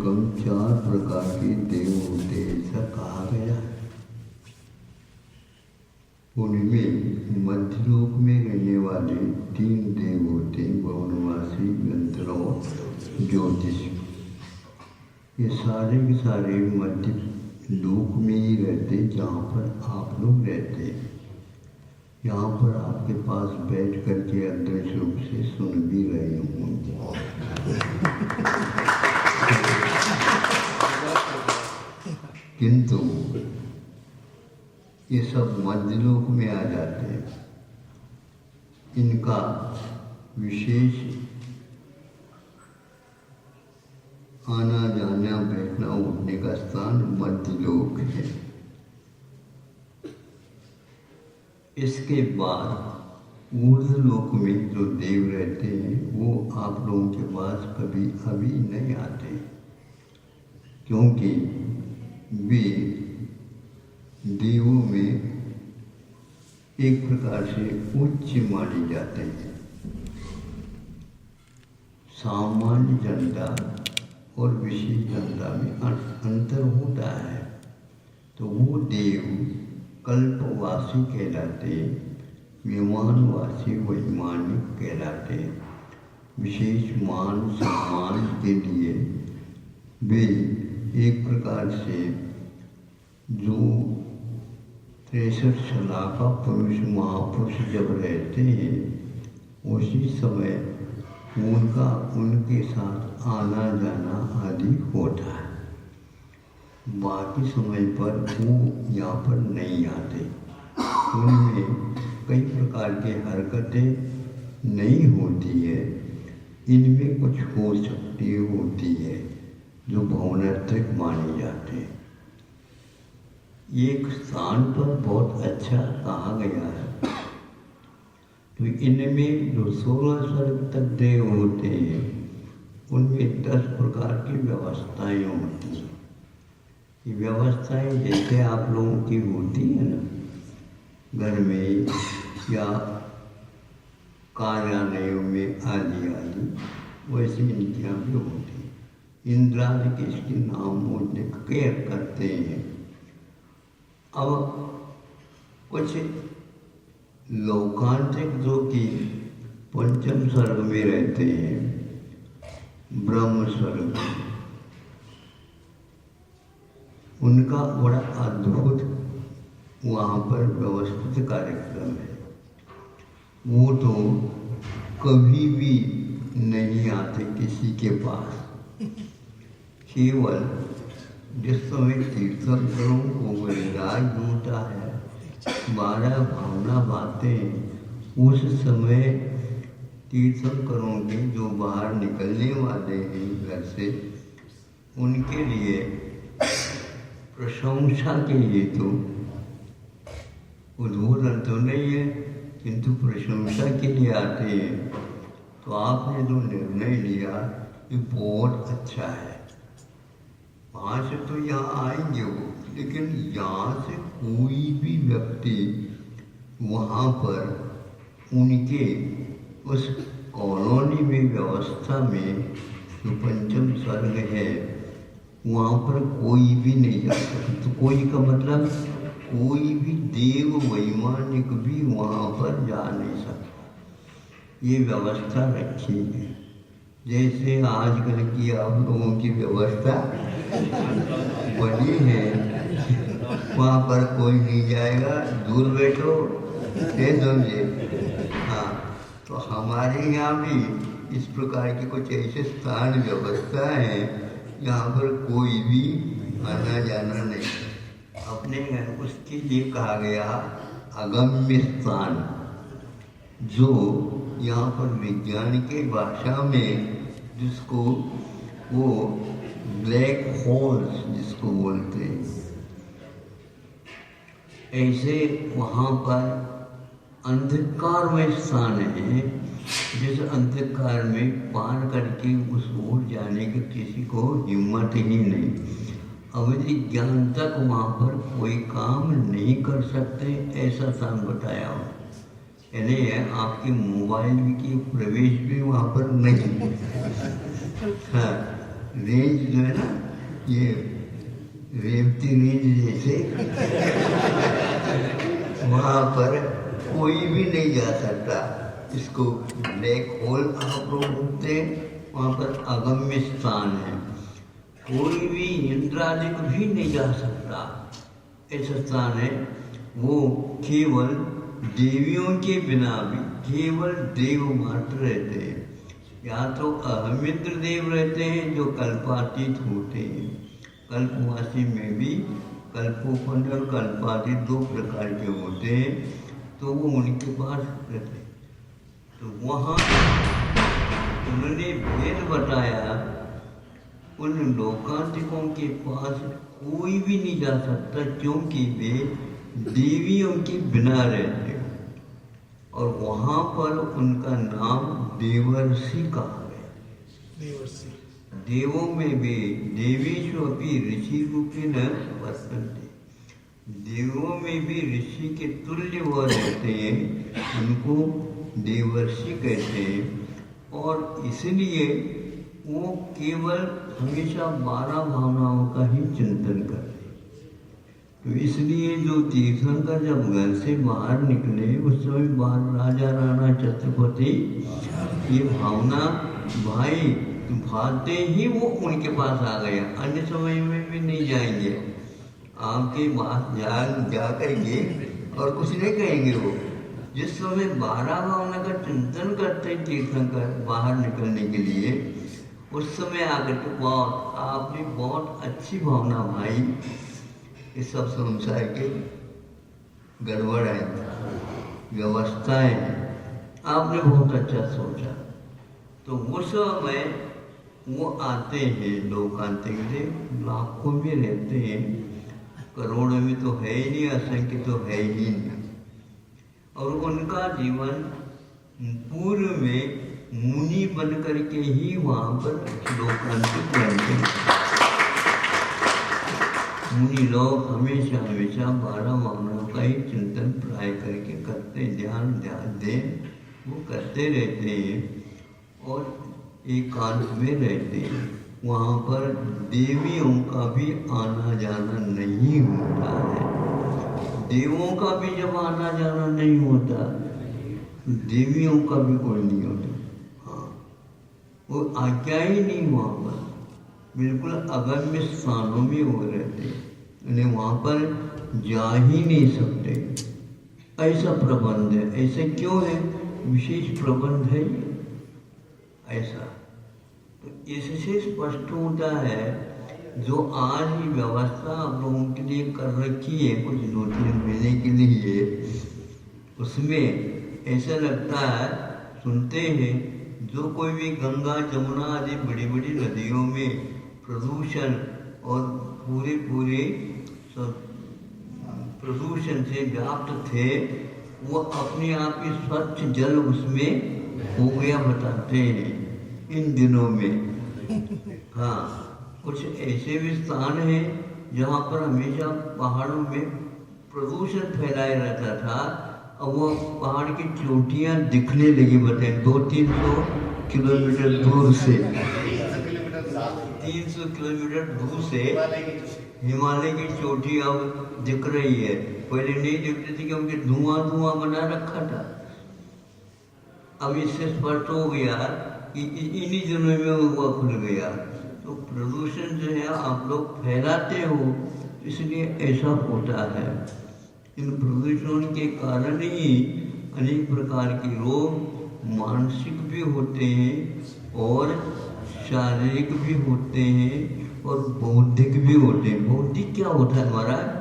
कम 4 प्रकार के देव होते ऐसा कहा गया है। उनमें मध्यलोक में रहने वाले 3 देव होते हैं, भुवनवासी, गंधर्व और ज्योतिष। ये सारे के सारे मध्य लोक में ही रहते जहाँ पर आप लोग रहते हैं। यहाँ पर आपके पास बैठ करके अदृश्य रूप से सुन भी रहे होंगे। किंतु ये सब मध्यलोक में आ जाते हैं। इनका विशेष आना जाना बैठना उठने का स्थान मध्यलोक है। इसके बाद ऊर्ध्वलोक में जो देव रहते हैं वो आप लोगों के पास कभी अभी नहीं आते, क्योंकि वे देवों में एक प्रकार से उच्च माने जाते हैं। सामान्य जनता और विशेष जनता में अंतर होता है। तो वो देव कल्पवासी कहलाते, विमानवासी वैमानिक कहलाते। विशेष मान सम्मान के लिए वे एक प्रकार से जो 63 साल का पुरुष महापुरुष जब रहते हैं उसी समय उनके साथ आना जाना आदि होता है। बाकी समय पर वो यहाँ पर नहीं आते। उनमें कई प्रकार की हरकतें नहीं होती है। इनमें कुछ हो सकती होती है जो भौनात्मक माने जाते हैं। एक स्थान पर बहुत अच्छा कहा गया है। तो इनमें जो 16 स्वर्ग तक देव होते हैं उनमें 10 प्रकार की व्यवस्थाएं होती हैं। ये व्यवस्थाएं जैसे आप लोगों की होती है ना, घर में या कार्यालयों में आदि आदि, वैसे इनके यहाँ भी होती है। इंद्रादि के इसके नाम होने केयर करते हैं। अब कुछ लोकांतरिक जो कि पंचम स्वर्ग में रहते हैं, ब्रह्म स्वर्ग, उनका बड़ा अद्भुत वहाँ पर व्यवस्थित कार्यक्रम है। वो तो कभी भी नहीं आते किसी के पास। केवल जिस समय तीर्थंकरों को वैराग होता है, 12 भावना बातें, उस समय तीर्थंकरों के जो बाहर निकलने वाले हैं घर से, उनके लिए प्रशंसा के लिए तो उद्बोधन तो नहीं है, किंतु प्रशंसा के लिए आते हैं। तो आपने जो निर्णय लिया ये बहुत अच्छा है। वहाँ से तो यहाँ आएंगे वो, लेकिन यहाँ से कोई भी व्यक्ति वहाँ पर उनके उस कॉलोनी में व्यवस्था में जो पंचम स्वर्ग है वहाँ पर कोई भी नहीं जा सकता। तो कोई का मतलब कोई भी देव वैमानिक भी वहाँ पर जा नहीं सकता। ये व्यवस्था रखी है। जैसे आजकल की आप लोगों की व्यवस्था बनी है, वहाँ पर कोई नहीं जाएगा, दूर बैठो, ये समझे। हाँ, तो हमारे यहाँ भी इस प्रकार की कुछ ऐसे स्थान व्यवस्था है यहाँ पर कोई भी आना जाना नहीं। अपने उसके लिए कहा गया अगम्य स्थान, जो यहाँ पर विज्ञान के भाषा में जिसको वो ब्लैक होल्स जिसको बोलते हैं, ऐसे वहाँ पर अंधकारमय स्थान है जिस अंधकार में पार करके उस ओर जाने की किसी को हिम्मत ही नहीं। अवधि ज्ञान तक वहाँ पर कोई काम नहीं कर सकते, ऐसा स्थान बताया हो। यानी आपके मोबाइल की प्रवेश भी वहाँ पर नहीं। हाँ, रेंज जो है ना, ये रेवती रेंज जैसे वहाँ पर कोई भी नहीं जा सकता। इसको ब्लैक होल आप लोग बोलते हैं, वहाँ पर अगम्य स्थान है, कोई भी इंद्रादिक भी नहीं जा सकता, ऐसा स्थान है। वो केवल देवियों के बिना भी केवल देव मात्र रहते हैं, या तो अहमित्र देव रहते हैं जो कल्पातीत होते हैं। कल्पवासी में भी कल्पोपन और कल्पातीत दो प्रकार के होते हैं, तो वो उनके पास रहते हैं। तो वहाँ उन्होंने भेद बताया, उन लोकांतिकों के पास कोई भी नहीं जा सकता, क्योंकि वे देवियों के बिना रहते हैं, और वहाँ पर उनका नाम देवर्षि कहा गया। देवर्षि देवों में भी देवीषु अपि ऋषि रूपेण वर्तन्ते, देवों में भी ऋषि के तुल्य वो रहते हैं, उनको देवर्षि कहते हैं। और इसलिए वो केवल हमेशा 12 भावनाओं का ही चिंतन करते हैं। तो इसलिए जो तीर्थंकर जब घर से बाहर निकले, उस समय बाहर राजा राणा छत्रपति ये भावना भाई भाते ही वो उनके पास आ गया, अन्य समय में भी नहीं जाएंगे। आपके पास जा करके और कुछ नहीं कहेंगे। वो जिस समय 12 भावना का चिंतन करते तीर्थंकर बाहर निकलने के लिए, उस समय आकर के बहुत आपने बहुत अच्छी भावना भाई, ये सब संसार के गड़बड़ है, व्यवस्थाएं हैं, आपने बहुत अच्छा सोचा। तो उस समय वो आते हैं लोकांतिक देव, लाखों में रहते हैं, करोड़ों में तो है ही नहीं, असंख्य तो है ही नहीं। और उनका जीवन पूर्व में मुनि बन करके ही वहाँ पर लोकांतिक बनते हैं। मुनि लोग हमेशा हमेशा 12 भावनाओं का ही चिंतन प्राय करके करते, ध्यान दे वो करते रहते हैं और एकांत में रहते हैं। वहाँ पर देवियों का भी आना जाना नहीं होता है, देवों का भी जब आना जाना नहीं होता, देवियों का भी कोई नहीं होता। हाँ, वो आज्ञा ही नहीं वहाँ पर, बिल्कुल अगम्य स्थानों में वो रहते हैं, उन्हें वहाँ पर जा ही नहीं सकते। ऐसा प्रबंध है। ऐसे क्यों है? विशेष प्रबंध है ये ऐसा। तो इससे स्पष्ट होता है, जो आज की व्यवस्था आप लोगों के लिए कर रखी है कुछ नोटिस मिलने के लिए, उसमें ऐसा लगता है, सुनते हैं, जो कोई भी गंगा जमुना आदि बड़ी बड़ी नदियों में प्रदूषण और पूरे प्रदूषण से व्याप्त थे, वो अपने आप ही स्वच्छ जल उसमें हो गया बताते हैं इन दिनों में। हाँ, कुछ ऐसे भी स्थान हैं जहाँ पर हमेशा पहाड़ों में प्रदूषण फैलाया रहता था, अब वो पहाड़ की चोटियाँ दिखने लगी बताए 200-300 किलोमीटर दूर से, 300 किलोमीटर दूर से हिमालय की चोटी अब दिख रही है। पहले नहीं दिखती थी क्योंकि धुआं बना रखा था। अब इससे स्पष्ट हो गया कि इन्हीं दिनों में वो खुल गया। तो प्रदूषण जो है आप लोग फैलाते हो, इसलिए ऐसा होता है। इन प्रदूषण के कारण ही अनेक प्रकार के रोग मानसिक भी होते हैं और शारीरिक भी होते हैं और बौद्धिक भी होते हैं। बौद्धिक क्या होता है महाराज?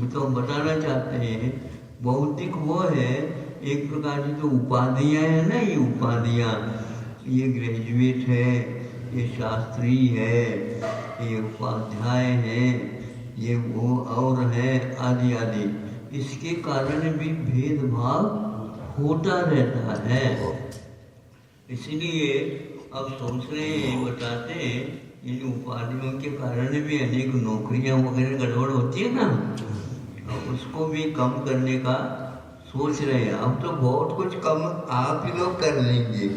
तो हम बताना चाहते हैं, बौद्धिक वो है एक प्रकार की जो उपाधियाँ हैं ना, ये उपाधियाँ, ये ग्रेजुएट है, ये शास्त्री है, ये उपाध्याय है, ये वो और है आदि आदि, इसके कारण भी भेदभाव होता रहता है। इसलिए अब सोच रहे हैं, बताते हैं, इन उपाधियों के कारण भी अनेक नौकरियां वगैरह गड़बड़ होती है ना, उसको भी कम करने का सोच रहे हैं। अब तो बहुत कुछ कम आप ही लोग कर लेंगे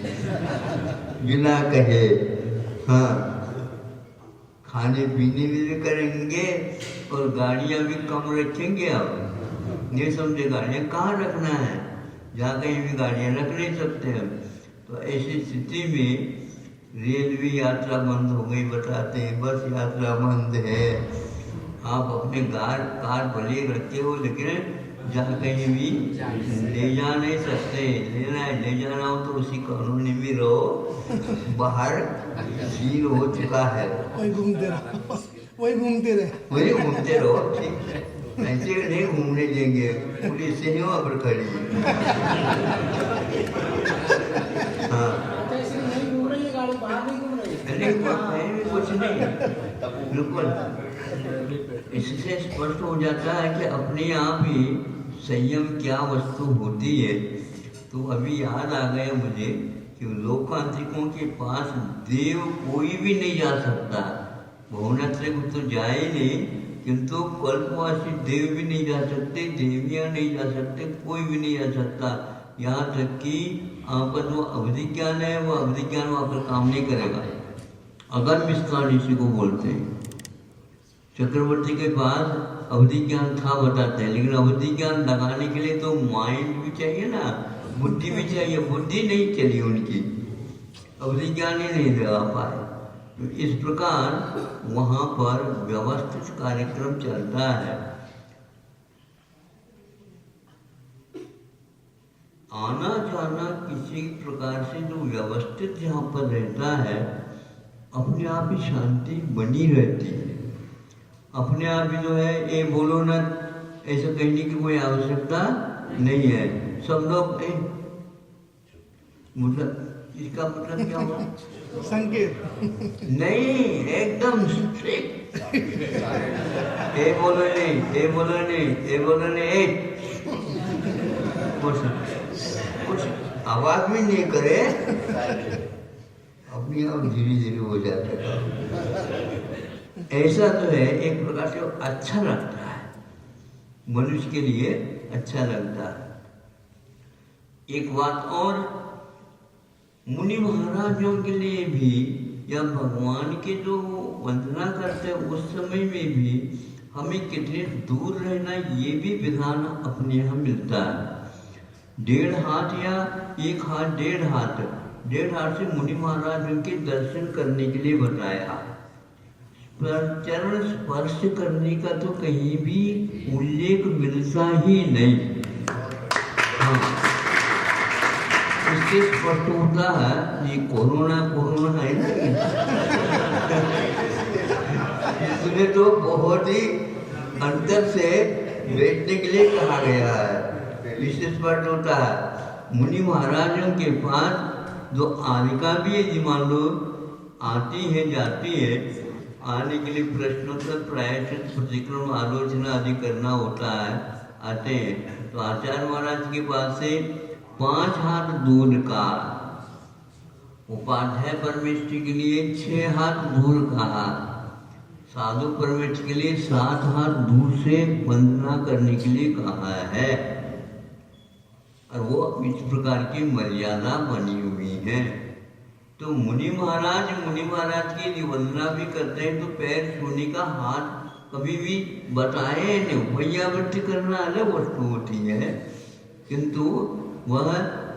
बिना कहे। हाँ, खाने पीने भी करेंगे और गाड़ियां भी कम रखेंगे। अब ये समझे गाड़ियां कहाँ रखना है, जहाँ कहीं भी गाड़ियां रख नहीं सकते हम। तो ऐसी स्थिति में रेलवे यात्रा बंद हो गई बताते हैं, बस यात्रा बंद है। आप अपने कार भले रखे हो लेकिन जहाँ कहीं भी ले जा नहीं सकते। ले जाना हो तो उसी कॉलोनी में रहो, बाहर सील हो चुका है, वही घूमते रहो, वही घूमते रहो। ठीक ऐसे नहीं घूमने देंगे, पुलिस से वहाँ पर खड़ी। हाँ नहीं कुछ नहीं, बिल्कुल। इससे स्पष्ट हो जाता है कि अपने आप ही संयम क्या वस्तु होती है। तो अभी याद आ गया मुझे कि लोकतांत्रिकों के पास देव कोई भी नहीं जा सकता। भुवनेश्वर तो जाए नहीं, किंतु कल्पवासी देव भी नहीं जा सकते, देवियां नहीं जा सकते, कोई भी नहीं जा सकता। यहाँ तक कि आपका जो अवधि ज्ञान है वो अवधि ज्ञान वहाँ पर काम नहीं करेगा। अगर विस्तार इसी को बोलते हैं। चक्रवर्ती के पास अवधि ज्ञान था बताते हैं, लेकिन अवधि ज्ञान लगाने के लिए तो माइंड भी चाहिए ना, बुद्धि भी चाहिए। बुद्धि नहीं चली उनकी, अवधि ज्ञान ही नहीं लगा पाए। तो इस प्रकार वहाँ पर व्यवस्थित कार्यक्रम चलता है। आना जाना किसी प्रकार से जो व्यवस्थित जहाँ पर रहता है, अपने आप ही शांति बनी रहती है। अपने आप ही जो है ये बोलो ना, ऐसा कहने की कोई आवश्यकता नहीं है। सब लोग मतलब इसका मतलब क्या हुआ? संकेत नहीं, एकदम स्ट्रिक्ट। ये बोलो नहीं, ये बोलो नहीं, ये बोलो नहीं, कुछ आवाज भी नहीं करे, अपनी आप धीरे धीरे हो जाता है। ऐसा तो है एक प्रकार से अच्छा लगता है, मनुष्य के लिए अच्छा लगता है। एक बात और, मुनि महाराजों के लिए भी या भगवान के जो वंदना करते हैं उस समय में भी हमें कितने दूर रहना, ये भी विधान अपने यहाँ मिलता है। 1.5 हाथ या 1 हाथ 1.5 हाथ से मुनि महाराजों के दर्शन करने के लिए बताया। पर चरण स्पर्श करने का तो कहीं भी उल्लेख मिलता ही नहीं। हाँ, इससे स्पष्ट होता है ये कोरोना है ना, इसमें तो बहुत ही अंतर से बैठने के लिए कहा गया है। इससे स्पष्ट होता है मुनि महाराजों के पास जो आनिका भी यदि मान लो आती है जाती है, आने के लिए प्रश्नोत्तर प्रायश्चित प्रतिक्रम आलोचना आदि करना होता है, आते हैं। तो आचार्य महाराज के पास से 5 हाथ दूर का, उपाध्याय परमेष्ठी के लिए 6 हाथ दूर का, साधु परमेष्ठी के लिए 7 हाथ दूर से वंदना करने के लिए कहा है। और वो इस प्रकार की मर्यादा बनी हुई है। तो मुनि महाराज की वंदना भी करते हैं तो पैर छूने का हाथ कभी भी बताए नहीं। भैयावृत्ति करना अलग वस्तु होती है, किंतु वह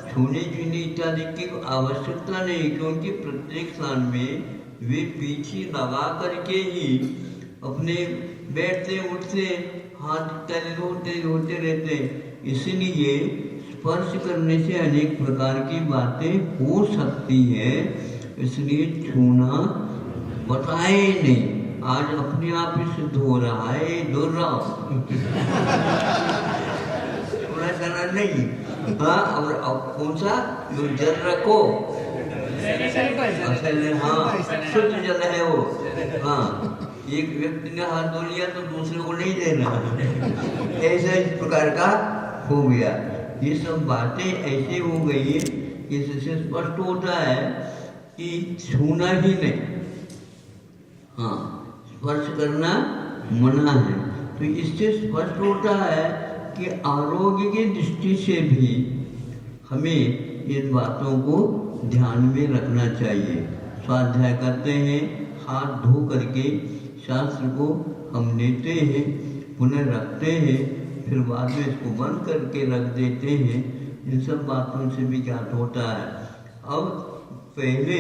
छूने छूने इत्यादि की आवश्यकता नहीं, क्योंकि प्रत्येक स्थान में वे पीछे लगा करके ही अपने बैठते उठते हाथ इत्यादि होते रहते। इसलिए स्पर्श करने से अनेक प्रकार की बातें हो सकती है, इसलिए छूना बताए नहीं। आज अपने आप ही सिद्ध हो रहा है, दूर रहो छूना करना नहीं। हाँ, और कौन सा जो जल रखो असल में, हाँ शुद्ध जल है वो। हाँ, एक व्यक्ति ने हाथ धो लिया तो दूसरे को नहीं देना, ऐसा इस प्रकार का हो गया। ये सब बातें ऐसी हो गई, इससे स्पष्ट होता है कि छूना ही नहीं, हाँ स्पर्श करना मना है। तो इससे स्पष्ट होता है कि आरोग्य की दृष्टि से भी हमें इन बातों को ध्यान में रखना चाहिए। स्वाध्याय करते हैं, हाथ धो करके शास्त्र को हम लेते हैं, पुनः रखते हैं, फिर बाद में इसको बंद करके रख देते हैं। इन सब बातों से भी ज्ञात होता है। अब पहले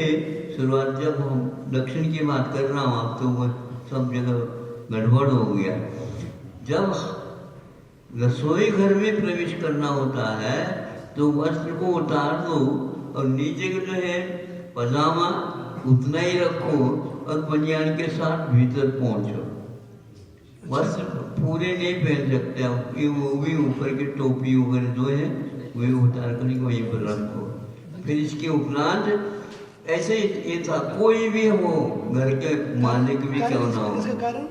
शुरुआत जब हम दक्षिण की बात कर रहा हूँ, अब तो वह सब जगह गड़बड़ हो गया। जब रसोई घर में प्रवेश करना होता है तो वस्त्र को उतार दो और नीचे का जो है पजामा उतना ही रखो और बनियान के साथ भीतर पहुंचो। वस्त्र पूरे नहीं पहन सकते आप, ये वो भी ऊपर की टोपी वगैरह जो है वही उतार कर वहीं पर रखो। फिर इसके उपरांत ऐसे ये था, कोई भी हो, घर के मालिक भी क्यों ना हो। इसका कारण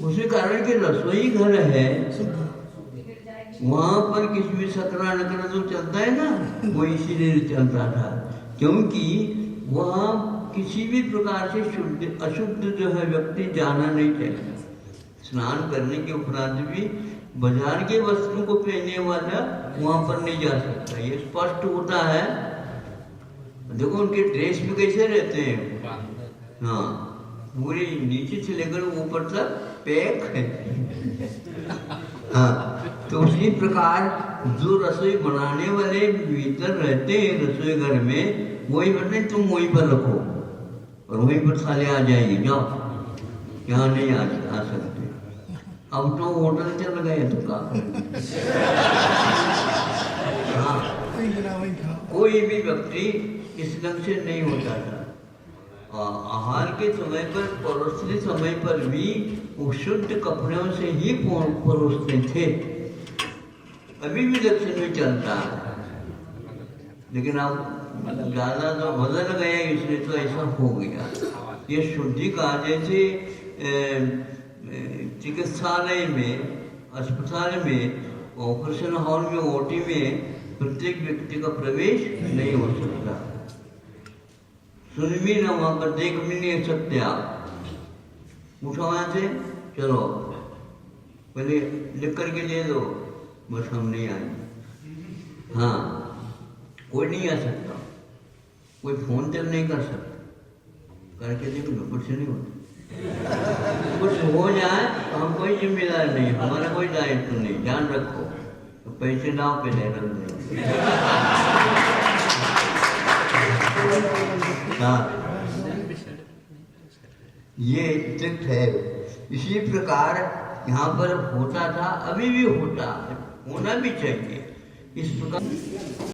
उसके कारण कि रसोई घर है, वहां पर किसी भी सकरा नकरा जो चलता है ना, वो इसीलिए चलता था क्योंकि वहां किसी भी प्रकार से शुद्ध अशुद्ध जो है व्यक्ति जाना नहीं चाहिए। स्नान करने के उपरांत भी बाजार के वस्त्रों को पहनने वाला वहां पर नहीं जा सकता, ये स्पष्ट होता है। देखो उनके ड्रेस में कैसे रहते हैं, हाँ, पूरी नीचे से लेकर ऊपर तक पैक है। हाँ, तो उसी प्रकार जो रसोई बनाने वाले भीतर रहते हैं रसोई घर में, वही बने तुम वहीं पर रखो और वहीं पर थाली आ जाएगी, जाओ, यहाँ नहीं आ सकते। अब तो होटल चल गए तो का हाँ, कोई भी व्यक्ति इस ढंग से नहीं होता था। आहार के समय पर, परोसने समय पर भी वो शुद्ध कपड़ों से ही परोसते थे। अभी भी दक्षिण में चलता है, लेकिन अब ज्यादा तो बदल गया इसलिए तो ऐसा हो गया। ये शुद्धि का जैसे चिकित्सालय में, अस्पताल में, ऑपरेशन हॉल में, ओटी में प्रत्येक व्यक्ति का प्रवेश नहीं हो सकता। सुन भी ना वहां पर देख भी नहीं सकते आप। उठो वहां से, चलो पहले लिख करके दे दो, बस हम नहीं आएंगे। हाँ, कोई नहीं आ सकता, कोई फोन तक नहीं कर सकता, करके देखो ना, कुछ नहीं होता। कुछ हो जाए तो हम कोई जिम्मेदार नहीं, हमारा कोई दायित्व नहीं, ध्यान रखो। तो पैसे दाव पे ले रख दो। ये चित्त है। इसी प्रकार यहाँ पर होता था, अभी भी होता, होना भी चाहिए इस प्रकार।